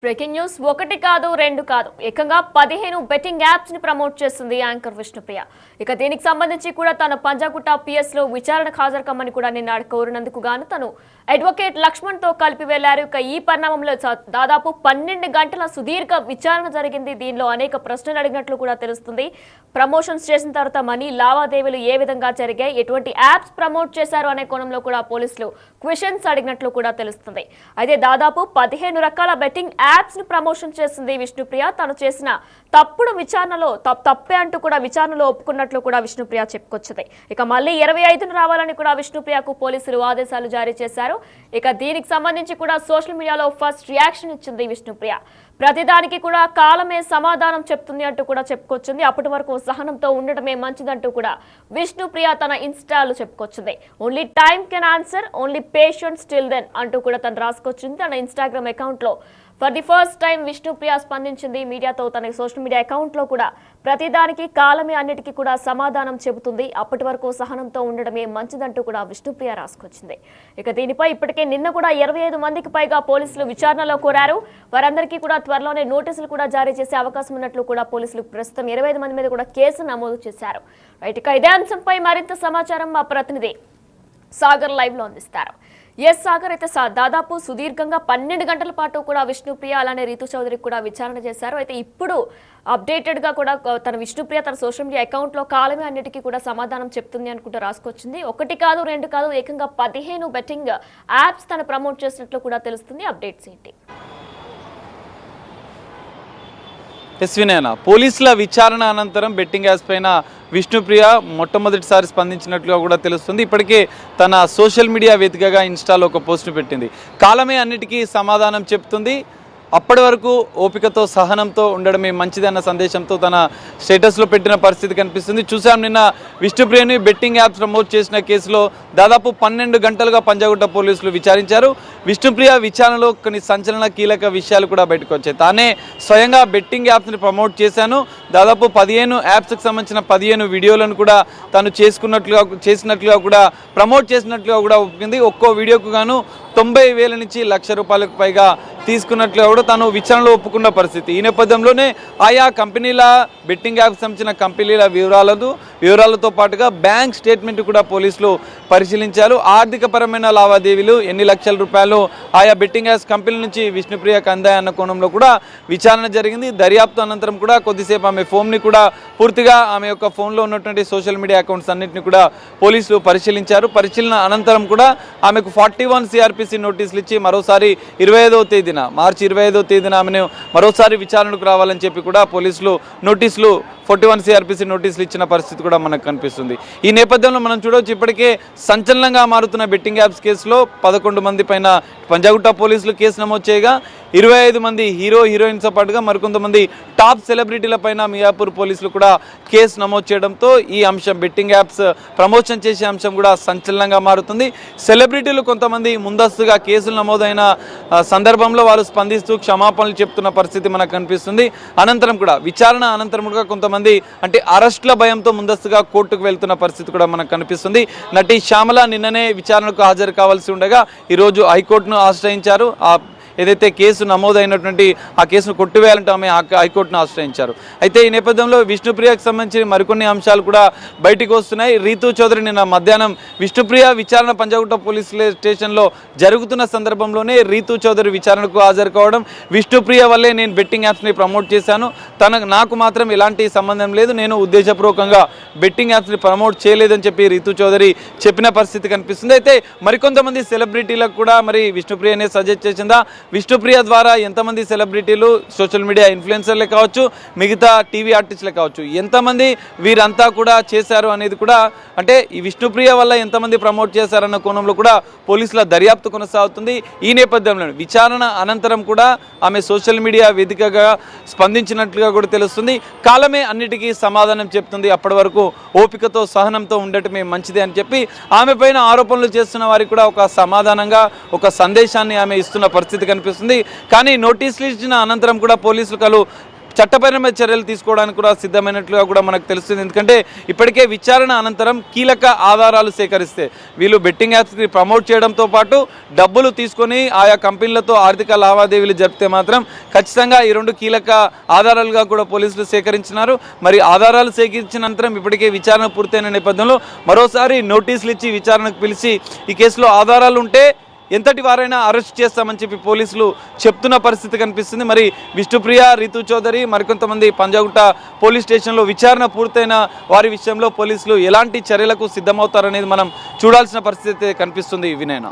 Breaking news ఒకటి కాదు రెండు కాదు ఏకంగా 15 బెట్టింగ్ యాప్స్ ని ప్రమోట్ చేస్తుంది యాంకర్ విష్ణుప్రియ. ఇక దీనికి సంబంధించి కూడా తన పంజాగుట్ట పిఎస్ లో విచారణకు హాజరు కమ్మని కూడా నిన్న కోరినందుకు గాను తను అడ్వకేట్ లక్ష్మణ్ తో కలిపి వెళ్లారు. ఇక ఈ పరిణామంలో దాదాపు 12 గంటల సుదీర్ఘ విచారణ జరిగింది. దీనిలో అనేక ప్రశ్నలు అడిగినట్లు కూడా తెలుస్తుంది. ప్రమోషన్స్ చేసిన తర్వాత మనీ లావాదేవీలు ఏ విధంగా జరిగాయి, ఎటువంటి యాప్స్ ప్రమోట్ చేశారు అనే కోణంలో కూడా పోలీసులు క్వశ్చన్స్ అడిగినట్లు కూడా తెలుస్తుంది. అయితే దాదాపు 15 రకాల బెట్టింగ్ యాప్స్ ను ప్రమోషన్ చేసింది విష్ణుప్రియ. తను చేసిన తప్పుడు విచారణలో తప్పే అంటూ కూడా విచారణలో ఒప్పుకున్నట్లు కూడా విష్ణుప్రియ చెప్పుకొచ్చింది. ఇక మళ్ళీ 25ను రావాలని కూడా విష్ణుప్రియకు పోలీసులు ఆదేశాలు జారీ చేశారు. ఇక దీనికి సంబంధించి కూడా సోషల్ మీడియాలో ఫస్ట్ రియాక్షన్ ఇచ్చింది విష్ణుప్రియ. ప్రతిదానికి కూడా కాలమే సమాధానం చెప్తుంది అంటూ కూడా చెప్పుకొచ్చింది. అప్పటి వరకు సహనంతో ఉండటమే మంచిదంటూ కూడా విష్ణుప్రియ తన ఇన్స్టాలో చెప్పుకొచ్చింది. Only time can answer, only patience till then అంటూ కూడా తను రాసుకొచ్చింది. తన ఇన్స్టాగ్రామ్ అకౌంట్ లో for the first time Vishnupriya స్పందించింది. మీడియాతో తన సోషల్ మీడియా అకౌంట్ లో కూడా ప్రతిదానికి కాలమే అన్నిటికీ కూడా సమాధానం చెబుతుంది, అప్పటి వరకు సహనంతో ఉండడమే మంచిదంటూ కూడా విష్ణుప్రియ రాసుకొచ్చింది. ఇక దీనిపై ఇప్పటికే నిన్న కూడా 25 మందికి పైగా పోలీసులు విచారణలో కోరారు. వారందరికీ కూడా త్వరలోనే నోటీసులు కూడా జారీ చేసే అవకాశం ఉన్నట్లు కూడా పోలీసులు ప్రస్తుతం 25 మంది మీద కూడా కేసు నమోదు చేశారు. రైట్, ఇక ఇదే అంశంపై మరింత సమాచారం మా ప్రతినిధి సాగర్ లైవ్ లో అందిస్తారు. ఎస్ సాగర్, అయితే దాదాపు సుదీర్ఘంగా 12 గంటల పాటు కూడా విష్ణుప్రియ అలానే రీతు చౌదరికి కూడా విచారణ చేశారు. అయితే ఇప్పుడు అప్డేటెడ్ గా కూడా తన విష్ణుప్రియ తన సోషల్ మీడియా అకౌంట్ లో కాలమే అన్నిటికీ కూడా సమాధానం చెప్తుంది అనుకుంటూ రాసుకొచ్చింది. ఒకటి కాదు రెండు కాదు ఏకంగా 15 బెట్టింగ్ యాప్స్ తను ప్రమోట్ చేసినట్లు కూడా తెలుస్తుంది. అప్డేట్స్ ఏంటి? ఎస్వినేనా పోలీసుల విచారణ అనంతరం బెట్టింగ్ యాప్స్ పైన విష్ణుప్రియ మొట్టమొదటిసారి స్పందించినట్లుగా కూడా తెలుస్తుంది. ఇప్పటికే తన సోషల్ మీడియా వేదికగా ఇన్స్టాలో ఒక పోస్ట్ను పెట్టింది. కాలమే అన్నిటికీ సమాధానం చెప్తుంది, అప్పటి వరకు ఓపికతో సహనంతో ఉండడమే మంచిది అన్న సందేశంతో తన స్టేటస్లో పెట్టిన పరిస్థితి కనిపిస్తుంది. చూసాం నిన్న విష్ణుప్రియని బెట్టింగ్ యాప్స్ ప్రమోట్ చేసిన కేసులో దాదాపు 12 గంటలుగా పంజాగుట్ట పోలీసులు విచారించారు. విష్ణుప్రియ విచారణలో కొన్ని సంచలన కీలక విషయాలు కూడా బయటకు వచ్చాయి. తానే స్వయంగా బెట్టింగ్ యాప్స్ని ప్రమోట్ చేశాను, దాదాపు 15 యాప్స్కి సంబంధించిన 15 వీడియోలను కూడా తాను చేసినట్లుగా కూడా ప్రమోట్ చేసినట్లుగా కూడా ఒప్పుకుంది. ఒక్కో వీడియోకు గాను 90,000 నుంచి ₹1,00,000 పైగా తీసుకున్నట్లుగా కూడా తాను విచారణలో ఒప్పుకున్న పరిస్థితి. ఈ నేపథ్యంలోనే ఆయా కంపెనీల బెట్టింగ్ యాప్స్ సంబంధించిన కంపెనీల వివరాలతో పాటుగా బ్యాంక్ స్టేట్మెంట్ కూడా పోలీసులు పరిశీలించారు. ఆర్థికపరమైన లావాదేవీలు ఎన్ని లక్షల రూపాయలు ఆయా బెట్టింగ్ యాప్స్ కంపెనీల నుంచి విష్ణుప్రియకు అందాయన్న కోణంలో కూడా విచారణ జరిగింది. దర్యాప్తు అనంతరం కూడా కొద్దిసేపు ఆమె ఫోన్ని కూడా పూర్తిగా ఆమె యొక్క ఫోన్లో ఉన్నటువంటి సోషల్ మీడియా అకౌంట్స్ అన్నింటినీ కూడా పోలీసులు పరిశీలించారు. పరిశీలన అనంతరం కూడా ఆమెకు 41 CRPC నోటీసులు ఇచ్చి మరోసారి 25వ తేదీన మార్చి 25వ తేదీన ఆమెను మరోసారి విచారణకు రావాలని చెప్పి కూడా పోలీసులు నోటీసులు 41 CRPC నోటీసులు ఇచ్చిన పరిస్థితి కూడా మనకు కనిపిస్తుంది. ఈ నేపథ్యంలో మనం చూడవచ్చు, ఇప్పటికే సంచలనంగా మారుతున్న బెట్టింగ్ యాప్స్ కేసులో 11 మంది పైన పంజాగుట్ట పోలీసులు కేసు నమోదు చేయగా 25 మంది హీరోయిన్స్తో పాటుగా మరికొంతమంది టాప్ సెలబ్రిటీల పైన మియాపూర్ పోలీసులు కూడా కేసు నమోదు చేయడంతో ఈ అంశం బెట్టింగ్ యాప్స్ ప్రమోషన్ చేసే అంశం కూడా సంచలనంగా మారుతుంది. సెలబ్రిటీలు కొంతమంది ముందస్తుగా కేసులు నమోదైన సందర్భంలో వారు స్పందిస్తూ క్షమాపణలు చెప్తున్న పరిస్థితి మనకు కనిపిస్తుంది. అనంతరం కూడా విచారణ అనంతరం కూడా కొంతమంది అంటే అరెస్టుల భయంతో ముందస్తుగా కోర్టుకు వెళ్తున్న పరిస్థితి కూడా మనకు కనిపిస్తుంది. నటి శ్యామల నిన్ననే విచారణకు హాజరు కావాల్సి ఉండగా ఈరోజు హైకోర్టును ఆశ్రయించారు. ఏదైతే కేసు నమోదైనటువంటి ఆ కేసును కొట్టివేయాలంటే ఆమె హైకోర్టును ఆశ్రయించారు. అయితే ఈ నేపథ్యంలో విష్ణుప్రియకు సంబంధించి మరికొన్ని అంశాలు కూడా బయటికి వస్తున్నాయి. రీతు చౌదరి నిన్న మధ్యాహ్నం విష్ణుప్రియ విచారణ పంజాగుట్ట పోలీస్ స్టేషన్లో జరుగుతున్న సందర్భంలోనే రీతు చౌదరి విచారణకు హాజరు కావడం, విష్ణుప్రియ వల్లే నేను బెట్టింగ్ యాప్స్ని ప్రమోట్ చేశాను, నాకు మాత్రం ఎలాంటి సంబంధం లేదు, నేను ఉద్దేశపూర్వకంగా బెట్టింగ్ యాప్స్ని ప్రమోట్ చేయలేదని చెప్పి రీతు చౌదరి చెప్పిన పరిస్థితి కనిపిస్తుంది. అయితే మరికొంతమంది సెలబ్రిటీలకు కూడా మరి విష్ణుప్రియనే సజెస్ట్ చేసిందా, విష్ణుప్రియ ద్వారా ఎంతమంది సెలబ్రిటీలు సోషల్ మీడియా ఇన్ఫ్లుయెన్సర్లే కావచ్చు, మిగతా టీవీ ఆర్టిస్టులే కావచ్చు, ఎంతమంది వీరంతా కూడా చేశారు అనేది కూడా, అంటే ఈ విష్ణుప్రియ వల్ల ఎంతమంది ప్రమోట్ చేశారన్న కోణంలో కూడా పోలీసుల దర్యాప్తు కొనసాగుతుంది. ఈ నేపథ్యంలో విచారణ అనంతరం కూడా ఆమె సోషల్ మీడియా వేదికగా స్పందించినట్లుగా కూడా తెలుస్తుంది. కాలమే అన్నిటికీ సమాధానం చెప్తుంది, అప్పటి వరకు ఓపికతో సహనంతో ఉండటమే మంచిది అని చెప్పి ఆమె పైన ఆరోపణలు చేస్తున్న వారికి కూడా ఒక సమాధానంగా ఒక సందేశాన్ని ఆమె ఇస్తున్న పరిస్థితి కనిపిస్తుంది. కానీ నోటీసులు ఇచ్చిన అనంతరం కూడా పోలీసులు చట్టపరమైన చర్యలు తీసుకోవడానికి కూడా సిద్ధమైనట్లుగా కూడా మనకు తెలుస్తుంది. ఎందుకంటే ఇప్పటికే విచారణ అనంతరం కీలక ఆధారాలు సేకరిస్తే వీళ్ళు బెట్టింగ్ యాప్స్కి ప్రమోట్ చేయడంతో పాటు డబ్బులు తీసుకొని ఆయా కంపెనీలతో ఆర్థిక లావాదేవీలు జరిపితే మాత్రం ఖచ్చితంగా ఈ రెండు కీలక ఆధారాలుగా కూడా పోలీసులు సేకరించినారు. మరి ఆధారాలు సేకరించిన అనంతరం ఇప్పటికే విచారణ పూర్తయిన నేపథ్యంలో మరోసారి నోటీసులు ఇచ్చి విచారణకు పిలిచి ఈ కేసులో ఆధారాలు ఉంటే ఎంతటి వారైనా అరెస్ట్ చేస్తామని చెప్పి పోలీసులు చెప్తున్న పరిస్థితి కనిపిస్తుంది. మరి విష్ణుప్రియ, రితు చౌదరి, మరికొంతమంది పంజాగుట్ట పోలీస్ స్టేషన్లో విచారణ పూర్తయిన వారి విషయంలో పోలీసులు ఎలాంటి చర్యలకు సిద్ధమవుతారనేది మనం చూడాల్సిన పరిస్థితి కనిపిస్తుంది. వినయన,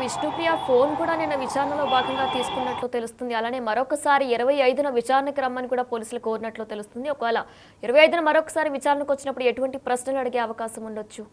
విష్ణుప్రియ ఫోన్ కూడా నిన్న విచారణలో భాగంగా తీసుకున్నట్లు తెలుస్తుంది. అలానే మరొకసారి 25న విచారణకు రమ్మని కూడా పోలీసులు కోరినట్లు తెలుస్తుంది. ఒకవేళ 25న మరొకసారి విచారణకు వచ్చినప్పుడు ఎటువంటి ప్రశ్నలు అడిగే అవకాశం ఉండొచ్చు?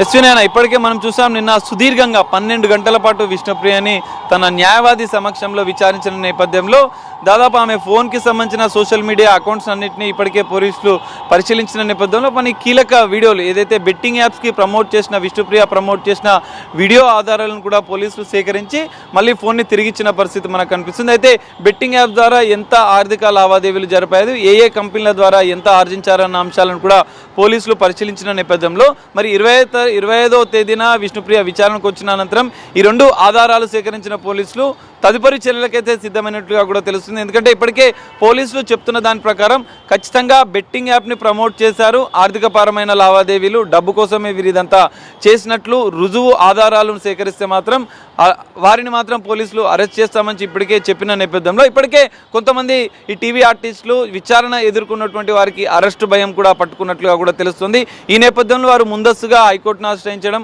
ఎస్వినైనా ఇప్పటికే మనం చూసాం, నిన్న సుదీర్ఘంగా 12 గంటల పాటు విష్ణుప్రియని తన న్యాయవాది సమక్షంలో విచారించిన నేపథ్యంలో దాదాపు ఆమె ఫోన్కి సంబంధించిన సోషల్ మీడియా అకౌంట్స్ అన్నింటినీ ఇప్పటికే పోలీసులు పరిశీలించిన నేపథ్యంలో మన కీలక వీడియోలు ఏదైతే బెట్టింగ్ యాప్స్కి ప్రమోట్ చేసిన విష్ణుప్రియ ప్రమోట్ చేసిన వీడియో ఆధారాలను కూడా పోలీసులు సేకరించి మళ్ళీ ఫోన్ని తిరిగిచ్చిన పరిస్థితి మనకు కనిపిస్తుంది. అయితే బెట్టింగ్ యాప్ ద్వారా ఎంత ఆర్థిక లావాదేవీలు జరిపాయి, ఏ కంపెనీల ద్వారా ఎంత ఆర్జించారన్న అంశాలను కూడా పోలీసులు పరిశీలించిన నేపథ్యంలో మరి 25వ తేదీన విష్ణుప్రియ విచారణకు వచ్చిన అనంతరం ఈ రెండు ఆధారాలు సేకరించిన పోలీసులు తదుపరి చర్యలకైతే సిద్ధమైనట్లుగా కూడా తెలుస్తుంది. ఎందుకంటే ఇప్పటికే పోలీసులు చెప్తున్న దాని ప్రకారం ఖచ్చితంగా బెట్టింగ్ యాప్ని ప్రమోట్ చేశారు, ఆర్థికపరమైన లావాదేవీలు డబ్బు కోసమే వీరిదంతా చేసినట్లు రుజువు ఆధారాలను సేకరిస్తే మాత్రం వారిని మాత్రం పోలీసులు అరెస్ట్ చేస్తామని ఇప్పటికే చెప్పిన నేపథ్యంలో ఇప్పటికే కొంతమంది ఈ టీవీ ఆర్టిస్టులు విచారణ ఎదుర్కొన్నటువంటి వారికి అరెస్టు భయం కూడా పట్టుకున్నట్లుగా కూడా తెలుస్తుంది. ఈ నేపథ్యంలో వారు ముందస్తుగా హైకోర్టును ఆశ్రయించడం,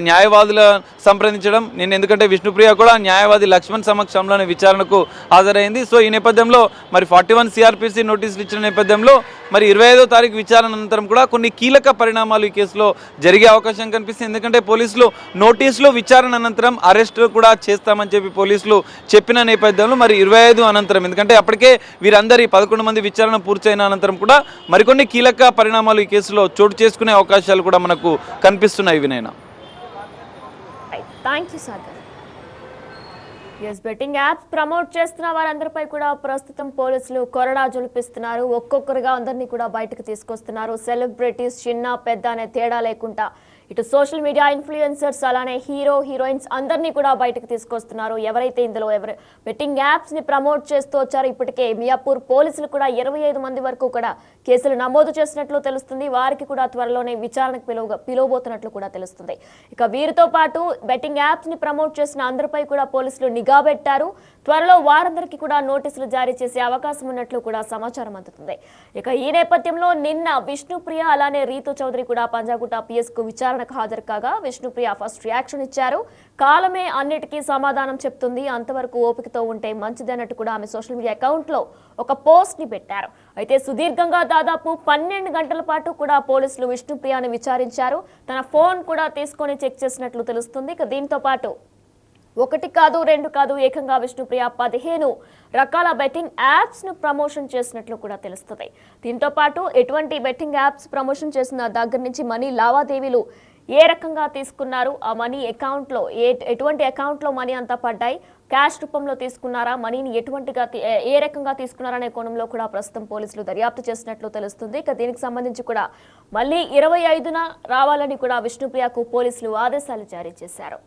న్యాయవాదుల సంప్రదించడం, ఎందుకంటే విష్ణుప్రియ కూడా న్యాయవాది లక్ష్మణ్ సమక్షంలోనే విచారణకు హాజరైంది. సో ఈ నేపథ్యంలో మరి 41 CRPC నోటీసులు ఇచ్చిన నేపథ్యంలో మరి 25వ తారీఖు విచారణ అనంతరం కూడా కొన్ని కీలక పరిణామాలు ఈ కేసులో జరిగే అవకాశం కనిపిస్తుంది. ఎందుకంటే పోలీసులు నోటీసులు విచారణ అనంతరం అరెస్ట్ కూడా చేస్తామని చెప్పి పోలీసులు చెప్పిన నేపథ్యంలో మరి 25 అనంతరం, ఎందుకంటే అప్పటికే వీరందరి 11 మంది విచారణ పూర్తయిన అనంతరం కూడా మరికొన్ని కీలక పరిణామాలు ఈ కేసులో చోటు చేసుకునే అవకాశాలు కూడా మనకు కనిపిస్తున్నాయి. వినయన, thank you Sagar. Betting apps promote చేస్తున్న వారందరిపై కూడా ప్రస్తుతం పోలీసులు కొరడా జొలిపిస్తున్నారు. ఒక్కొక్కరుగా అందరినీ కూడా బయటకు తీసుకొస్తున్నారు. సెలబ్రిటీస్ చిన్న పెద్ద అనే తేడా లేకుండా ఇటు సోషల్ మీడియా ఇన్ఫ్లుయెన్సర్స్ అలానే హీరోయిన్స్ అందరినీ కూడా బయటకు తీసుకొస్తున్నారు. ఎవరైతే ఇందులో బెట్టింగ్ యాప్స్ ని ప్రమోట్ చేస్తూ వచ్చారో ఇప్పటికే మియాపూర్ పోలీసులు కూడా 25 మంది వరకు కూడా కేసులు నమోదు చేసినట్లు తెలుస్తుంది. వారికి కూడా త్వరలోనే విచారణకు పిలువబోతున్నట్లు కూడా తెలుస్తుంది. ఇక వీరితో పాటు బెట్టింగ్ యాప్స్ ని ప్రమోట్ చేసిన అందరిపై కూడా పోలీసులు నిఘా పెట్టారు. త్వరలో వారందరికీ కూడా నోటీసులు జారీ చేసే అవకాశం ఉన్నట్లు కూడా సమాచారం అందుతుంది. ఇక ఈ నేపథ్యంలో నిన్న విష్ణుప్రియ అలానే రీతు చౌదరి కూడా పంజాగుట్ట PS కు విచారణకు హాజరు కాగా విష్ణుప్రియ ఫస్ట్ రియాక్షన్ ఇచ్చారు. కాలమే అన్నిటికీ సమాధానం చెప్తుంది, అంతవరకు ఓపికతో ఉంటే మంచిది అన్నట్టు కూడా ఆమె సోషల్ మీడియా అకౌంట్ లో ఒక పోస్ట్ ని పెట్టారు. అయితే సుదీర్ఘంగా దాదాపు 12 గంటల పాటు కూడా పోలీసులు విష్ణుప్రియని విచారించారు. తన ఫోన్ కూడా తీసుకొని చెక్ చేసినట్లు తెలుస్తుంది. ఇక దీంతో పాటు 1 కాదు 2 కాదు ఏకంగా విష్ణుప్రియ 15 రకాల బెట్టింగ్ యాప్స్ ను ప్రమోషన్ చేసినట్లు కూడా తెలుస్తుంది. దీంతో పాటు ఎటువంటి బెట్టింగ్ యాప్స్ ప్రమోషన్ చేసిన దగ్గర నుంచి మనీ లావాదేవీలు ఏ రకంగా తీసుకున్నారు, ఆ మనీ అకౌంట్లో ఎటువంటి అకౌంట్లో మనీ అంతా పడ్డాయి, క్యాష్ రూపంలో తీసుకున్నారా, మనీని ఏ రకంగా తీసుకున్నారనే కోణంలో కూడా ప్రస్తుతం పోలీసులు దర్యాప్తు చేసినట్లు తెలుస్తుంది. ఇక దీనికి సంబంధించి కూడా మళ్ళీ 25న రావాలని కూడా విష్ణుప్రియకు పోలీసులు ఆదేశాలు జారీ చేశారు.